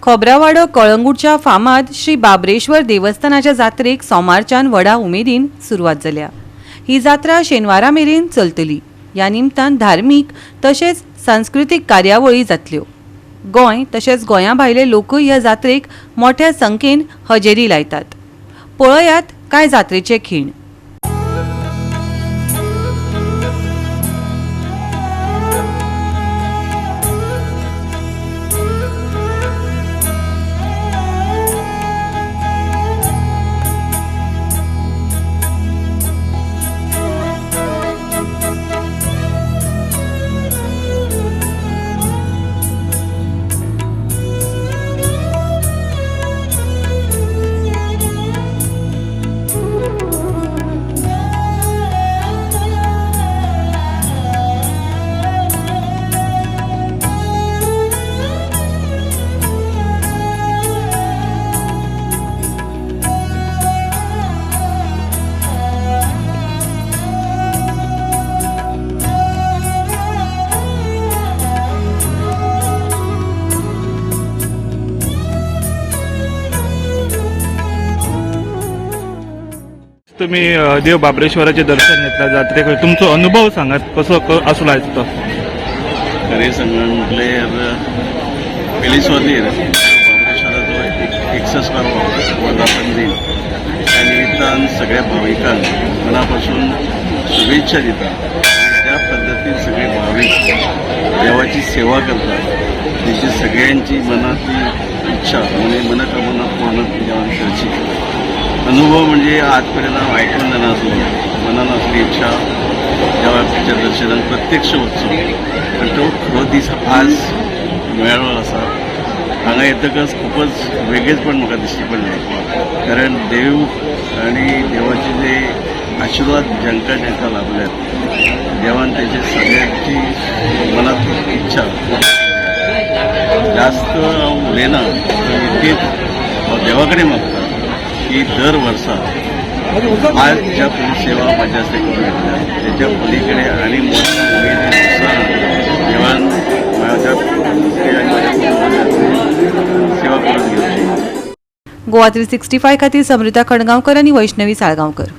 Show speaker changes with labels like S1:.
S1: खोब्रावाडो कळंगूटच्या फामाद श्री बाबरेश्वर देवस्थानाच्या जात्रेक सोमारच्यान व्हडा उमेदीन सुरवात जाल्या। ही जात्रा शेनवारा मेरेन चलतली। या निमतान धार्मिक तशेंच सांस्कृतिक कार्यावळी जातल्यो। गोंय तशेंच गोंया भायले लोकूय ह्या जात्रेक मोठ्या संख्येन हजेरी लायतात। पळयात कांय जात्रेचे खीण।
S2: तुम्ही देव बाबरेश्वराचे दर्शन घेतला जात्रेक तुमचो अनुभव सांगात कसो असलो आसता?
S3: खरें सांगण म्हटल्यार पयलीं सुवातेर बाबरेश्वराचो 61 वर्धापन दिन त्या निमित्तान सगळ्या भाविकांक मना पासून शुभेच्छा दिता। त्या पद्दतीन सगळे भावीक देवाची सेवा करतात। त्याची सगळ्यांची मनातली इच्छा म्हणजे मनकामना पूर्ण देवान करची। अनुभव म्हणजे आजपर्यंत हांव आयकून जाणा आसलो, मनान असली इच्छा देवाच्या दर्शनाक प्रत्यक्ष वचचो, पण तो खरो दीस आज मेळ्ळो आसा। हांगा येतकच खूपच वेगळेचपण म्हाका दिश्टी पडलें, कारण देव आनी देवाचे जे आशिर्वाद जांकां जांकां लाभल्यात देवान तेजे सगळ्यांची मनांतली इच्छा जास्त हांव उलयना, इतकेच हांव देवा कडेन मागता की दर वर्सा आज ज्या पोलीस सेवा माझ्या करून घेतल्या त्याच्या पलीकडे आणि मोठ्या देवान माझ्या सेवा करून घेवची।
S1: गोवा 365 खातीर समृता खडगांवकर आणि वैष्णवी साळगांवकर।